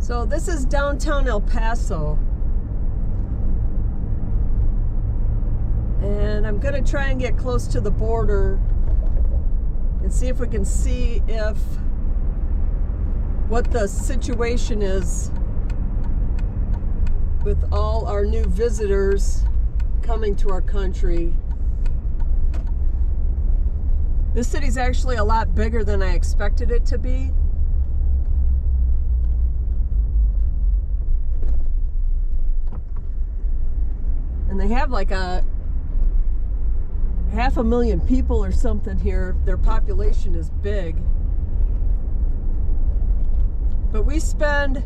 So this is downtown El Paso. And I'm going to try and get close to the border and see if we can see what the situation is with all our new visitors coming to our country. This city's actually a lot bigger than I expected it to be. And they have like a 500,000 people or something here. Their population is big. But we spend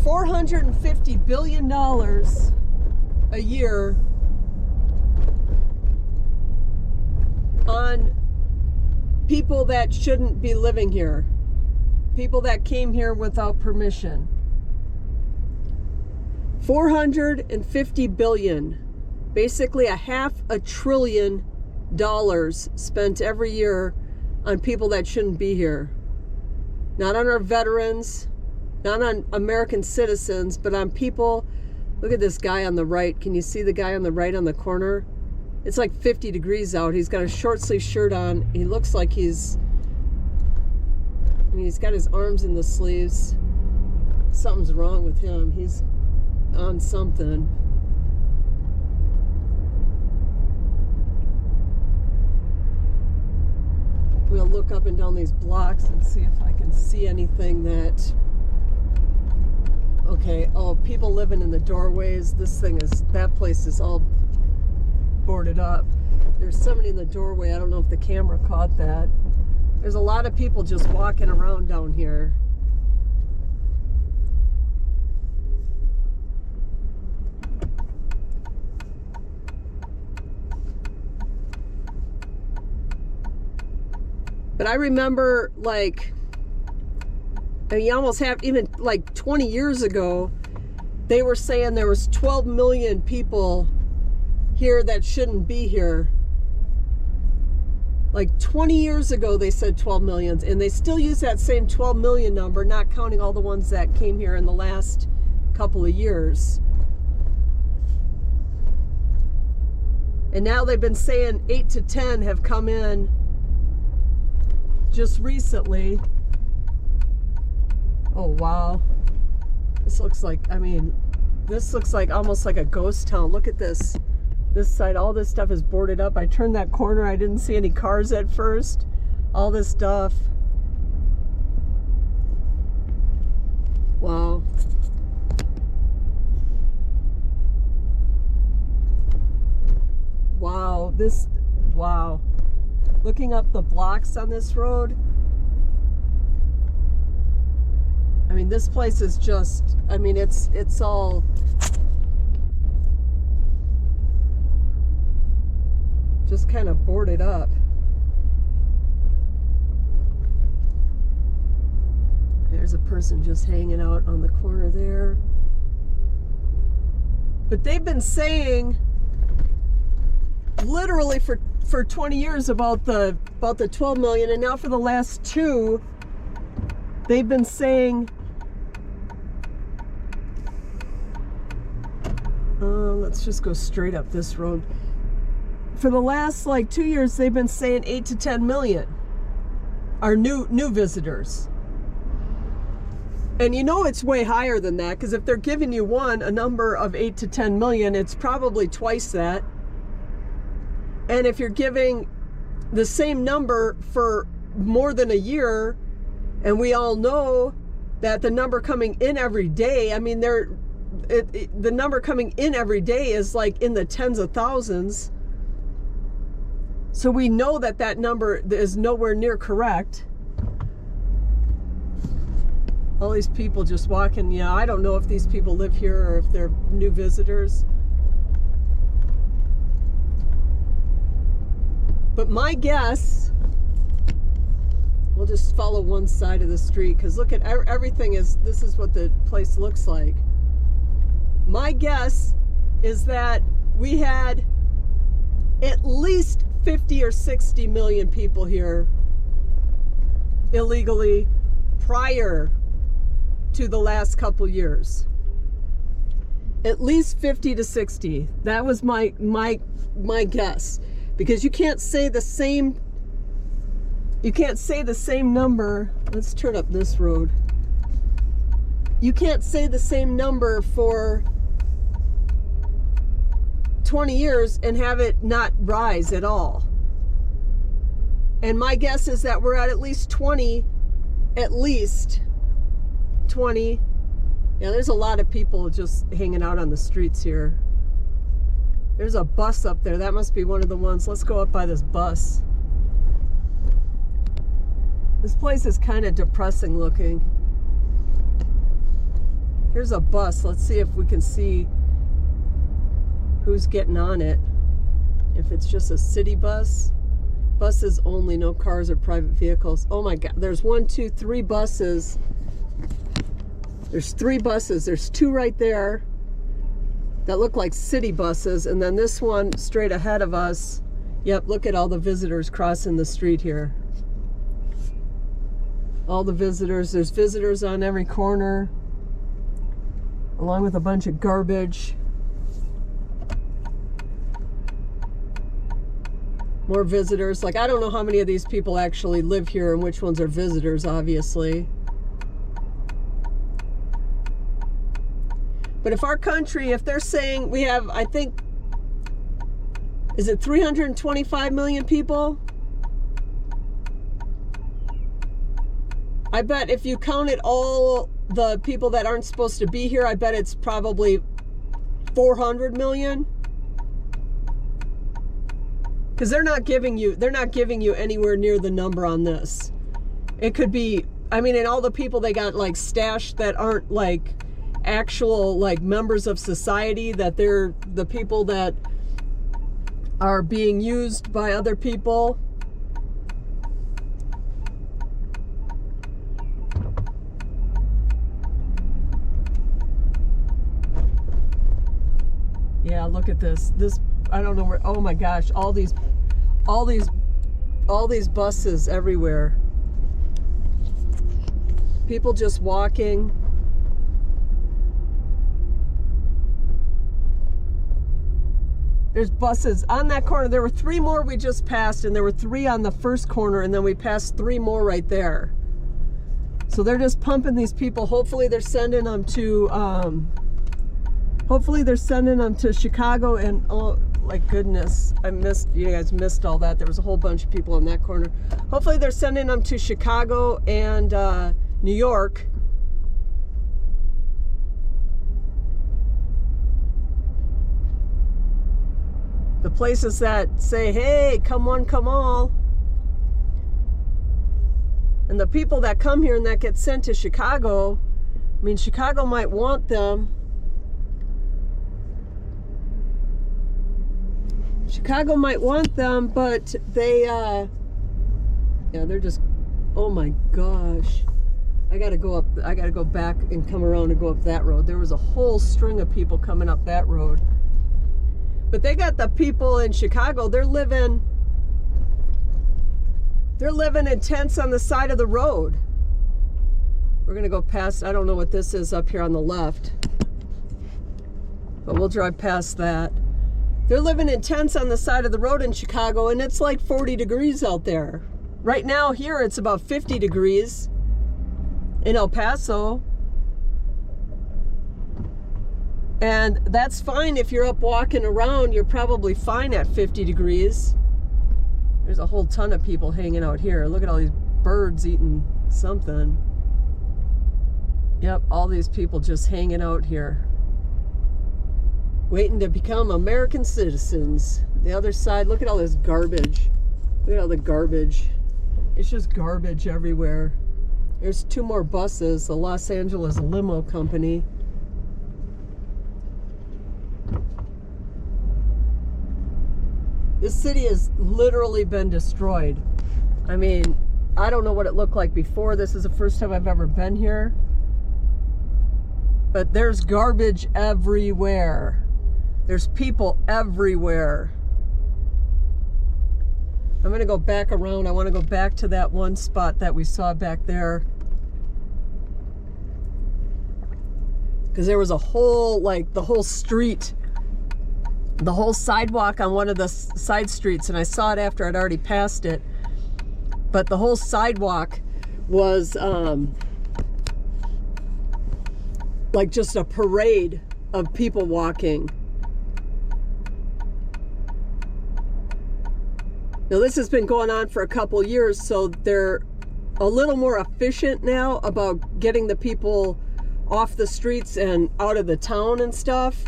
$450 billion a year on people that shouldn't be living here. People that came here without permission. 450 billion. Basically $500 billion spent every year on people that shouldn't be here. Not on our veterans, not on American citizens, but on people. Look at this guy on the right. Can you see the guy on the right on the corner? It's like 50 degrees out. He's got a short sleeve shirt on. He looks like he's got his arms in the sleeves. Something's wrong with him. He's on something. I'm gonna look up and down these blocks and see if I can see anything that... Okay, oh, people living in the doorways. That place is all boarded up. There's somebody in the doorway. I don't know if the camera caught that. There's a lot of people just walking around down here. But I remember, you almost have, even like 20 years ago, they were saying there was 12 million people here that shouldn't be here. Like 20 years ago, they said 12 million, and they still use that same 12 million number, not counting all the ones that came here in the last couple of years. And now they've been saying 8 to 10 have come in just recently. Oh wow, this looks like, this looks like almost like a ghost town. Look at this side, all this stuff is boarded up. I turned that corner, I didn't see any cars at first. All this stuff. Wow. Wow. Looking up the blocks on this road, this place is just, it's all just kind of boarded up. There's a person just hanging out on the corner there. But they've been saying literally for 20 years about the 12 million, and now for the last 2, they've been saying, let's just go straight up this road. For the last 2 years, they've been saying 8 to 10 million are new visitors. And it's way higher than that, because if they're giving you a number of 8 to 10 million, it's probably twice that. And if you're giving the same number for more than a year, and we all know that the number coming in every day, the number coming in every day is like in the tens of thousands. So we know that number is nowhere near correct. All these people just walking. I don't know if these people live here or if they're new visitors. But my guess, we'll just follow one side of the street, because look at everything this is what the place looks like. My guess is that we had at least 50 or 60 million people here illegally prior to the last couple years. At least 50 to 60. That was my guess. Because you can't say the same number. Let's turn up this road. You can't say the same number for 20 years and have it not rise at all. And my guess is that we're at least 20. At least 20. Yeah, there's a lot of people just hanging out on the streets here. There's a bus up there. That must be one of the ones. Let's go up by this bus. This place is kind of depressing looking. Here's a bus. Let's see if we can see who's getting on it. If it's just a city bus. Buses only, no cars or private vehicles. Oh my God, there's 1, 2, 3 buses. There's 3 buses. There's 2 right there that look like city buses. And then this one straight ahead of us. Yep, look at all the visitors crossing the street here. All the visitors. There's visitors on every corner, along with a bunch of garbage. More visitors. Like, I don't know how many of these people actually live here and which ones are visitors, obviously. But if our country, if they're saying we have, I think, is it 325 million people? I bet if you counted all the people that aren't supposed to be here, I bet it's probably 400 million. Because they're not giving you anywhere near the number on this. It could be, I mean, and all the people they got like stashed that aren't like actual like members of society, that they're the people that are being used by other people. Yeah, look at this. This, I don't know where, oh my gosh, all these buses everywhere. People just walking. There's buses on that corner. There were 3 more we just passed, and there were 3 on the first corner, and then we passed 3 more right there. So they're just pumping these people. Hopefully they're sending them to Chicago. And oh, like goodness, you guys missed all that. There was a whole bunch of people on that corner. Hopefully they're sending them to Chicago and New York. The places that say, hey, come one, come all. And the people that come here and that get sent to Chicago, I mean, Chicago might want them. Chicago might want them, but they, yeah, they're just, oh my gosh. I gotta go back and come around and go up that road. There was a whole string of people coming up that road. But they got the people in Chicago, they're living in tents on the side of the road. We're gonna go past, I don't know what this is up here on the left, but we'll drive past that. They're living in tents on the side of the road in Chicago, and it's like 40 degrees out there. Right now here it's about 50 degrees in El Paso. And that's fine if you're up walking around, you're probably fine at 50 degrees. There's a whole ton of people hanging out here. Look at all these birds eating something. Yep, all these people just hanging out here, waiting to become American citizens. The other side, look at all this garbage. Look at all the garbage. It's just garbage everywhere. There's 2 more buses, the Los Angeles Limo Company. This city has literally been destroyed. I mean, I don't know what it looked like before. This is the first time I've ever been here. But there's garbage everywhere. There's people everywhere. I'm gonna go back around. I wanna go back to that one spot that we saw back there. because there was a whole, like, the whole street, the whole sidewalk on one of the side streets, and I saw it after I'd already passed it, but the whole sidewalk was like just a parade of people walking. Now this has been going on for a couple years, so they're a little more efficient now about getting the people off the streets and out of the town and stuff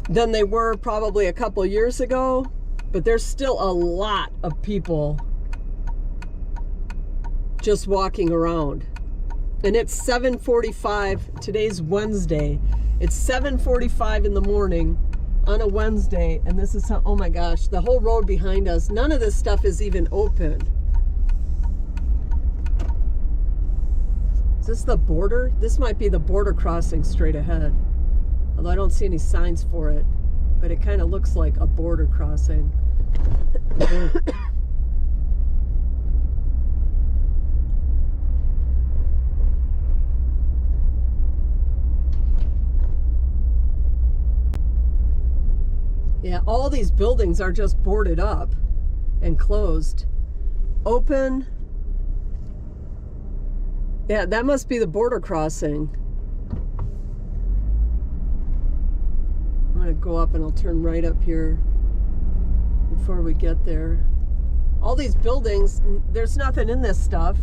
than they were probably a couple years ago, but there's still a lot of people just walking around. And it's 7:45, today's Wednesday. It's 7:45 in the morning on a Wednesday, and this is how, oh my gosh, the whole road behind us, none of this stuff is even open. Is this the border? This might be the border crossing straight ahead. Although I don't see any signs for it, but it kind of looks like a border crossing. Yeah, all these buildings are just boarded up and closed. Open. Yeah, that must be the border crossing. I'm gonna go up and I'll turn right up here before we get there. All these buildings, there's nothing in this stuff.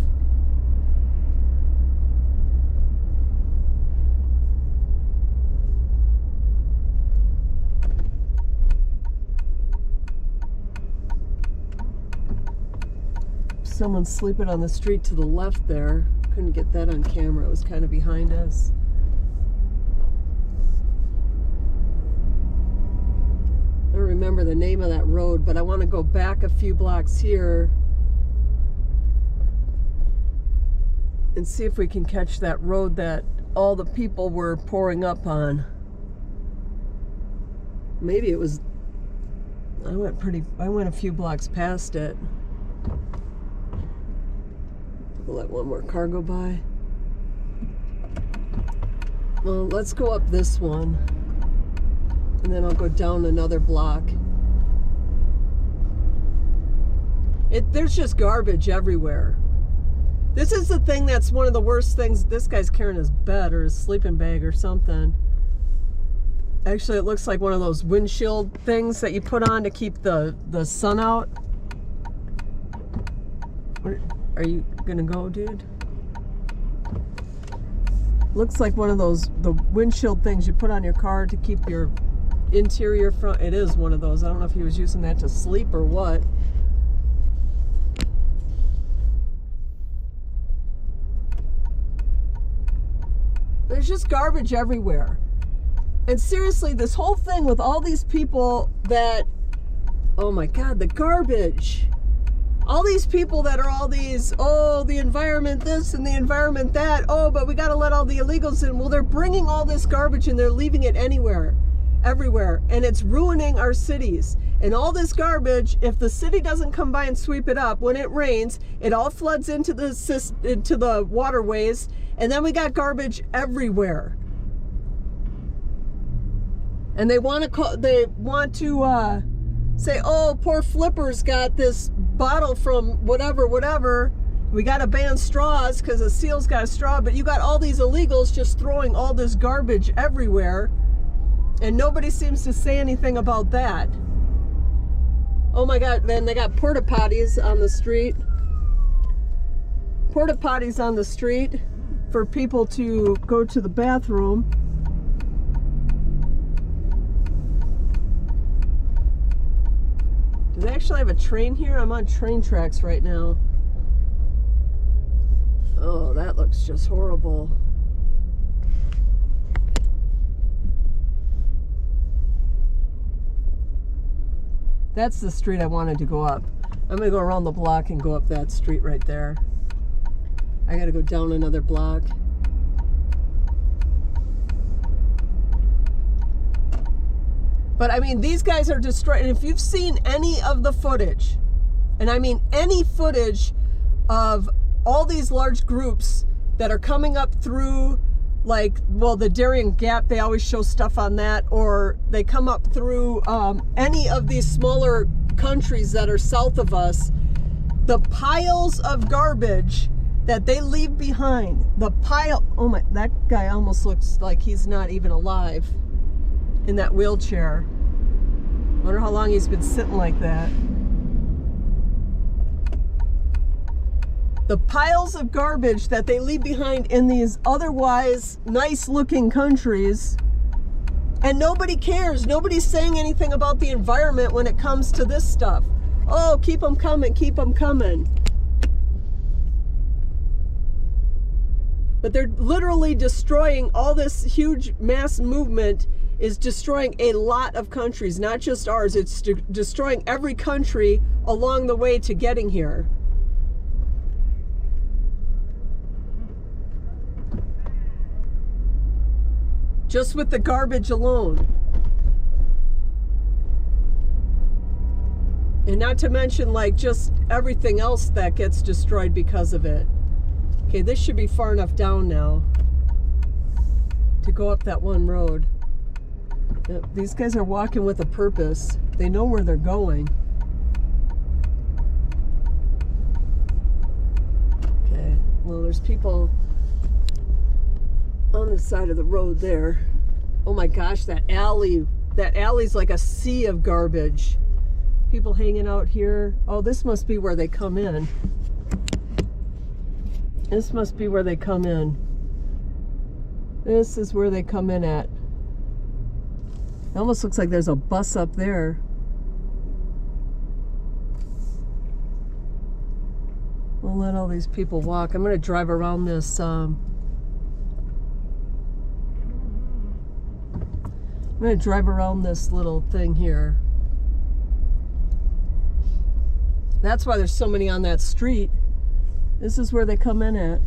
Someone's sleeping on the street to the left there. Couldn't get that on camera. It was kind of behind us. I don't remember the name of that road, but I want to go back a few blocks here and see if we can catch that road that all the people were pouring up on. Maybe it was, I went a few blocks past it. We'll let one more car go by. Well, let's go up this one, and then I'll go down another block. There's just garbage everywhere. This is the thing that's one of the worst things. This guy's carrying his bed or his sleeping bag or something. Actually, it looks like one of those windshield things that you put on to keep the sun out. Are you gonna go, dude? Looks like one of those, the windshield things you put on your car to keep your interior front. It is one of those. I don't know if he was using that to sleep or what. There's just garbage everywhere. And seriously, this whole thing with all these people that, oh my God, the garbage. All these people that are all these, oh, the environment this and the environment that, oh, but we got to let all the illegals in. Well, they're bringing all this garbage and they're leaving it everywhere, and it's ruining our cities. And all this garbage, if the city doesn't come by and sweep it up, when it rains, it all floods into the waterways, and then we got garbage everywhere. And they want to say, oh, poor Flipper's got this bottle from whatever. We got to ban straws because the seal's got a straw, but you got all these illegals just throwing all this garbage everywhere, and nobody seems to say anything about that. Oh my God, then they got porta potties on the street. Porta potties on the street for people to go to the bathroom. Do they actually have a train here? I'm on train tracks right now. Oh, that looks just horrible. That's the street I wanted to go up. I'm gonna go around the block and go up that street right there. I gotta go down another block. But I mean, these guys are destroying. If you've seen any of the footage, and I mean any footage of all these large groups that are coming up through like, well, the Darien Gap, they always show stuff on that, or they come up through any of these smaller countries that are south of us. The piles of garbage that they leave behind, oh my, that guy almost looks like he's not even alive in that wheelchair. Wonder how long he's been sitting like that. The piles of garbage that they leave behind in these otherwise nice looking countries, and nobody cares. Nobody's saying anything about the environment when it comes to this stuff. Oh, keep them coming, keep them coming. But they're literally destroying all this huge mass movement is destroying a lot of countries, not just ours. It's destroying every country along the way to getting here. Just with the garbage alone. And not to mention, like, just everything else that gets destroyed because of it. Okay, this should be far enough down now to go up that one road. Yep, these guys are walking with a purpose. They know where they're going. Okay, well, there's people on the side of the road there. Oh my gosh, that alley's like a sea of garbage. People hanging out here. Oh, this must be where they come in. This must be where they come in. This is where they come in at. It almost looks like there's a bus up there. We'll let all these people walk. I'm going to drive around this. I'm going to drive around this little thing here. That's why there's so many on that street. This is where they come in at.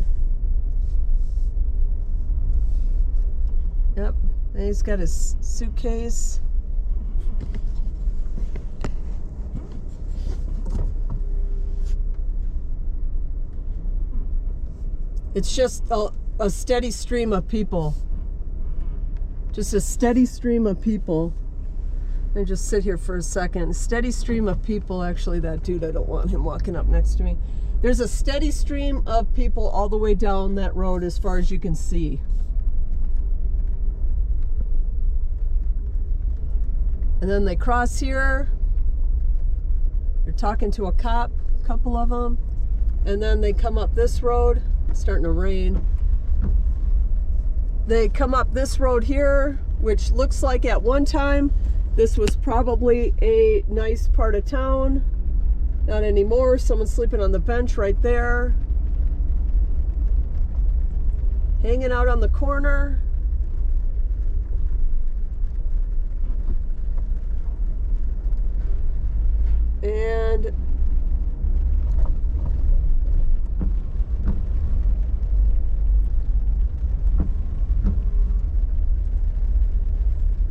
Yep, and he's got his suitcase. It's just a steady stream of people. Just a steady stream of people. Let me just sit here for a second. A steady stream of people. Actually, that dude, I don't want him walking up next to me. There's a steady stream of people all the way down that road as far as you can see. And then they cross here. They're talking to a cop, a couple of them. And then they come up this road. It's starting to rain. They come up this road here, which looks like at one time this was probably a nice part of town. Not anymore. Someone's sleeping on the bench right there. Hanging out on the corner. And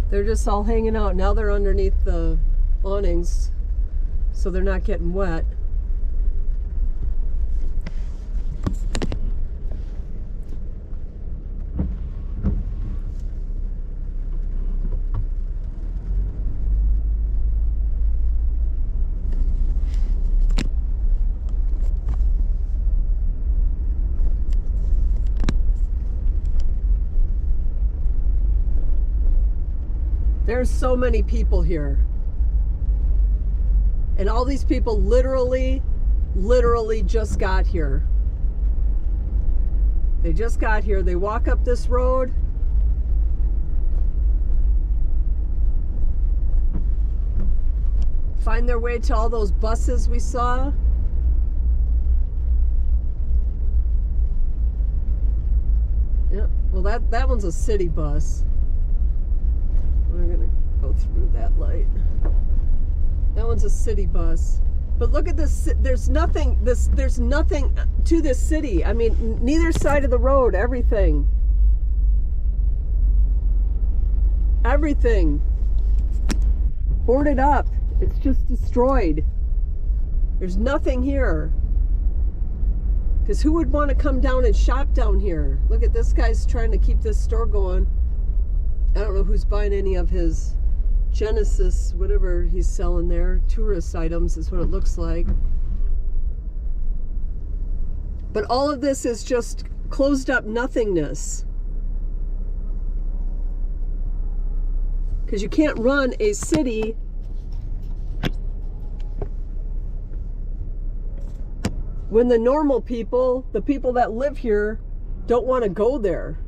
they're just all hanging out. Now they're underneath the awnings, so they're not getting wet. There's so many people here. And all these people literally just got here. They just got here. They walk up this road. Find their way to all those buses we saw. Yep. Well, that one's a city bus. We're gonna go through that light. That one's a city bus. But look at this. There's nothing to this city. I mean, neither side of the road. Everything boarded up. It's just destroyed. There's nothing here. Because who would want to come down and shop down here? Look at this guy's trying to keep this store going. I don't know who's buying any of his Genesis, whatever he's selling there. Tourist items is what it looks like. But all of this is just closed up nothingness. Because you can't run a city when the normal people, the people that live here, don't want to go there.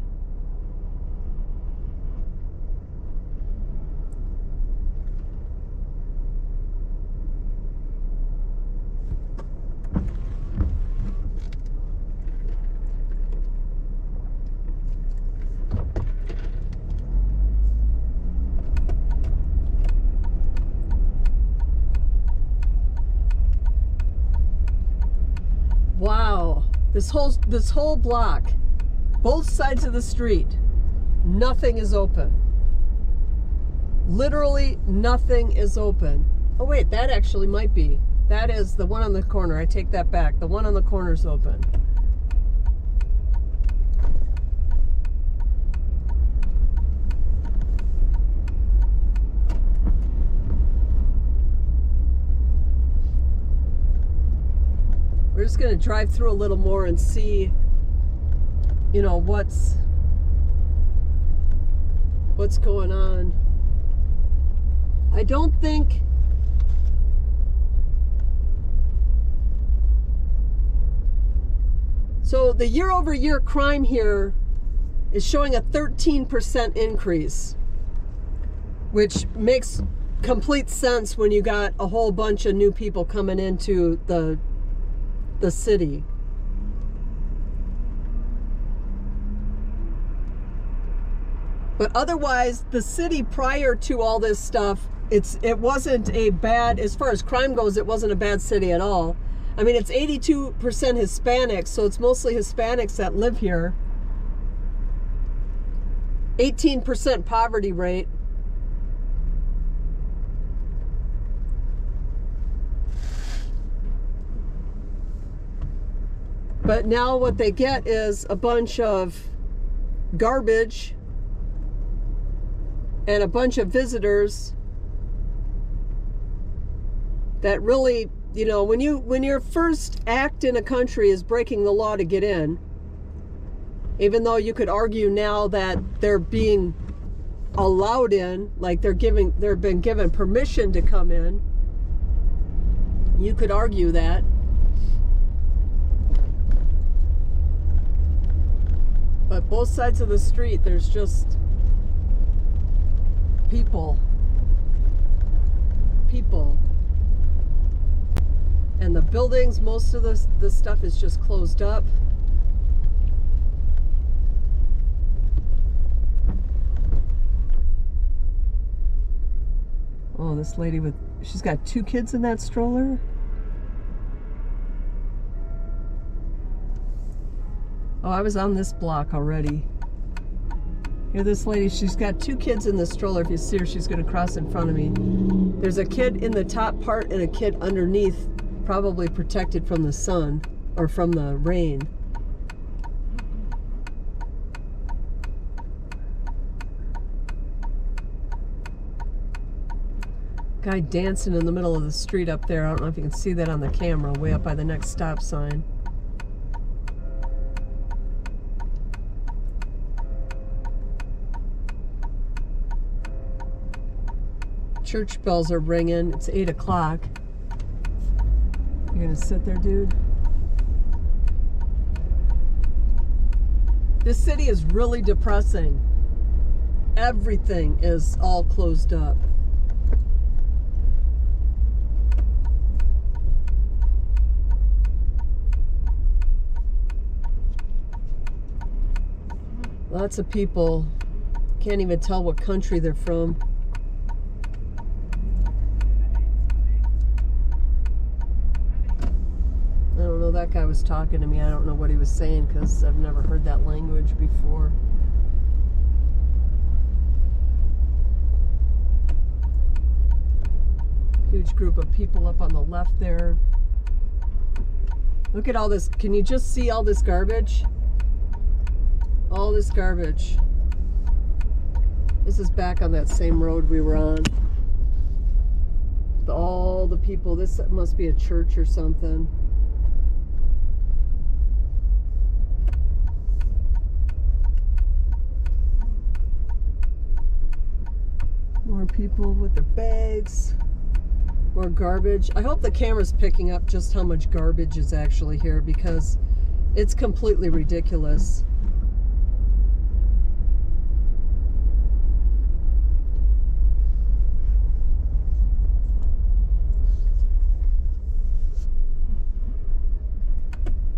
Wow, this whole block, both sides of the street, nothing is open. Literally nothing is open. Oh wait, that actually might be. That is the one on the corner. I take that back. The one on the corner is open. We're just going to drive through a little more and see, you know, what's going on. I don't think so. The year-over-year crime here is showing a 13% increase, which makes complete sense when you got a whole bunch of new people coming into the city. But otherwise, the city prior to all this stuff, it wasn't a bad, as far as crime goes, it wasn't a bad city at all. I mean, it's 82% Hispanics, so it's mostly Hispanics that live here. 18% poverty rate. But now what they get is a bunch of garbage and a bunch of visitors that really, you know, when your first act in a country is breaking the law to get in, even though you could argue now that they're being allowed in, like they've been given permission to come in, you could argue that. But both sides of the street, there's just people. And the buildings, most of the stuff is just closed up. Oh, this lady she's got 2 kids in that stroller. Oh, I was on this block already. Here, this lady, she's got 2 kids in the stroller. If you see her, she's going to cross in front of me. There's a kid in the top part and a kid underneath, probably protected from the sun or from the rain. Guy dancing in the middle of the street up there. I don't know if you can see that on the camera, way up by the next stop sign. Church bells are ringing. It's 8 o'clock. You gonna sit there, dude? This city is really depressing. Everything is all closed up. Lots of people. Can't even tell what country they're from. I don't know, that guy was talking to me. I don't know what he was saying because I've never heard that language before. Huge group of people up on the left there. Look at all this. Can you just see all this garbage? All this garbage. This is back on that same road we were on. All the people. This must be a church or something. More people with their bags. More garbage. I hope the camera's picking up just how much garbage is actually here, because it's completely ridiculous.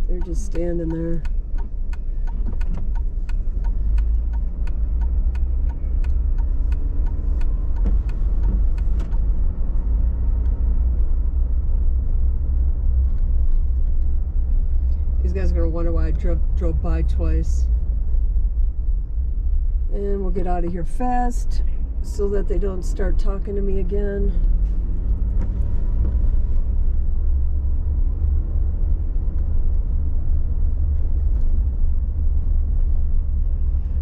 They're just standing there. These guys are going to wonder why I drove by twice. And we'll get out of here fast so that they don't start talking to me again.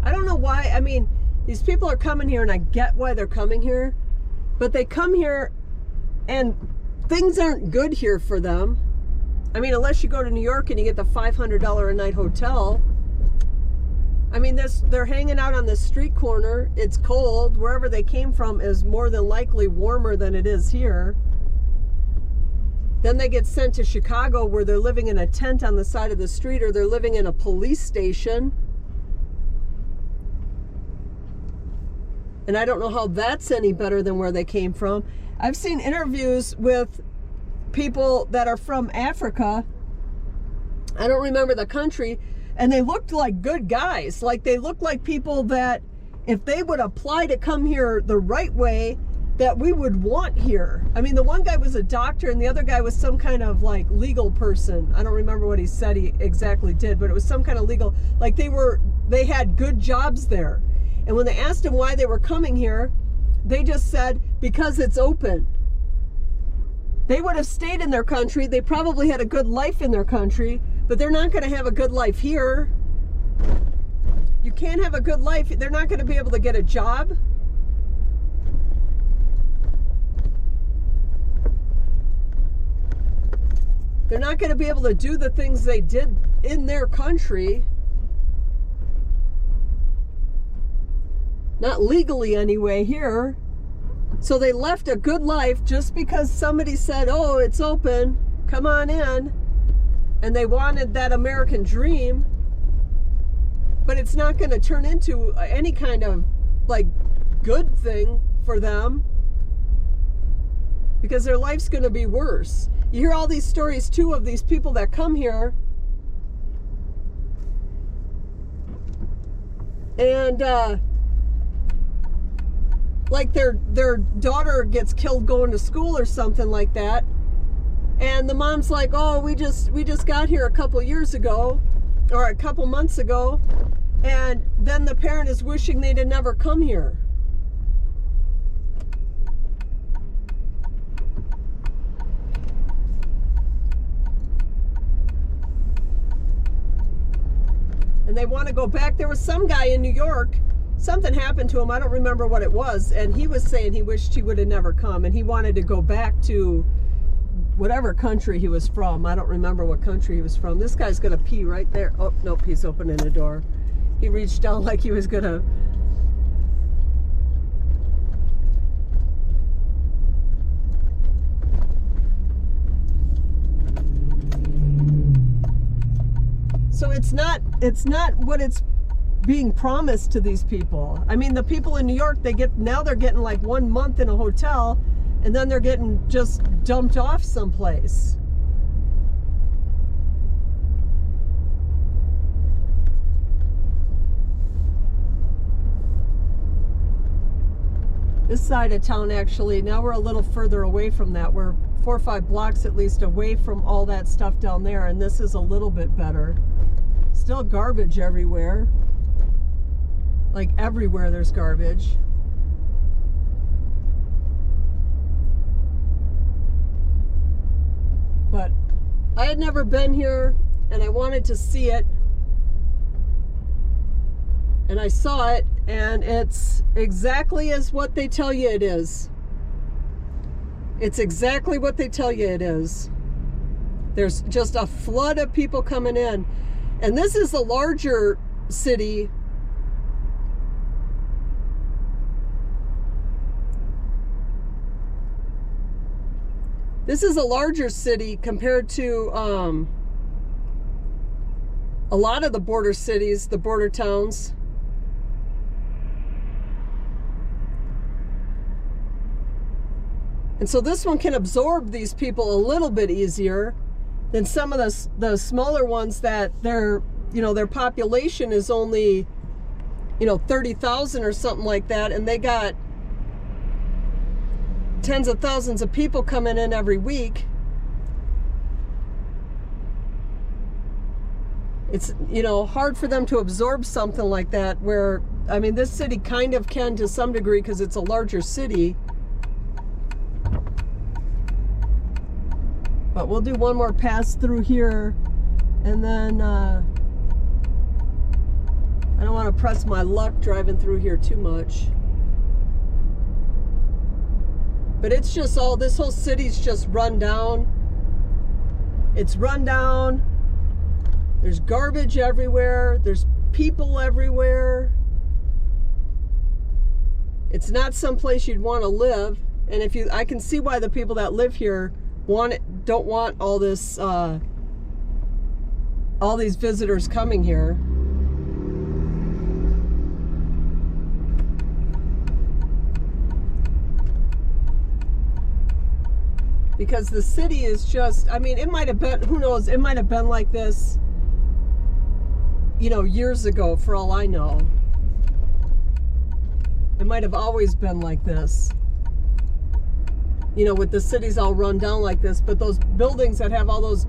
I don't know why. I mean, these people are coming here, and I get why they're coming here. But they come here, and things aren't good here for them. I mean, unless you go to New York and you get the $500 a night hotel. I mean, they're hanging out on this street corner. It's cold. Wherever they came from is more than likely warmer than it is here. Then they get sent to Chicago, where they're living in a tent on the side of the street, or they're living in a police station. And I don't know how that's any better than where they came from. I've seen interviews with people that are from Africa. I don't remember the country, and they looked like good guys. Like, they looked like people that, if they would apply to come here the right way, that we would want here. I mean, the one guy was a doctor, and the other guy was some kind of like legal person. I don't remember what he said he exactly did, but it was some kind of legal, like they had good jobs there. And when they asked them why they were coming here, they just said, because it's open. They would have stayed in their country. They probably had a good life in their country, but they're not going to have a good life here. You can't have a good life. They're not going to be able to get a job. They're not going to be able to do the things they did in their country. Not legally anyway here. So they left a good life just because somebody said, oh, it's open, come on in. And they wanted that American dream. But it's not going to turn into any kind of like good thing for them, because their life's going to be worse. You hear all these stories too of these people that come here and like their daughter gets killed going to school or something like that, and the mom's like, oh, we just got here a couple years ago or a couple months ago, and then the parent is wishing they'd have never come here. And they want to go back. There was some guy in New York, something happened to him, I don't remember what it was, and he was saying he wished he would have never come, and he wanted to go back to whatever country he was from. I don't remember what country he was from. This guy's gonna pee right there. Oh, nope, he's opening the door. He reached down like he was gonna... So it's not what it's being promised to these people. I mean, the people in New York, they're getting like 1 month in a hotel, and then they're getting just dumped off someplace. This side of town, actually, now we're a little further away from that. We're 4 or 5 blocks at least away from all that stuff down there, and this is a little bit better. Still garbage everywhere. Like everywhere there's garbage. But I had never been here, and I wanted to see it. And I saw it, and it's exactly as what they tell you it is. It's exactly what they tell you it is. There's just a flood of people coming in. And this is a larger city. This is a larger city compared to a lot of the border cities, the border towns. And so this one can absorb these people a little bit easier than some of the smaller ones that their population is only 30,000 or something like that, and they got tens of thousands of people coming in every week. It's hard for them to absorb something like that, where I mean this city kind of can to some degree because it's a larger city. But we'll do one more pass through here, and then I don't want to press my luck driving through here too much. But it's just this whole city's just run down. It's run down. There's garbage everywhere. There's people everywhere. It's not someplace you'd want to live. And I can see why the people that live here don't want all this, all these visitors coming here. Because the city is just, I mean, it might have been, who knows, it might have been like this, years ago, for all I know. It might have always been like this. With the cities all run down like this, but those buildings that have all those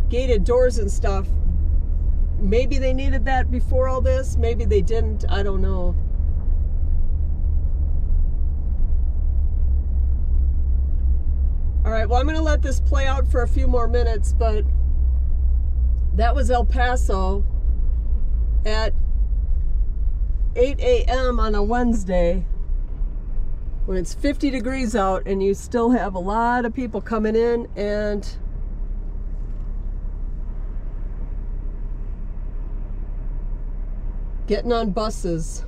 gated doors and stuff, maybe they needed that before all this, maybe they didn't, I don't know. All right, well, I'm going to let this play out for a few more minutes, but that was El Paso at 8 a.m. on a Wednesday, when it's 50 degrees out and you still have a lot of people coming in and getting on buses.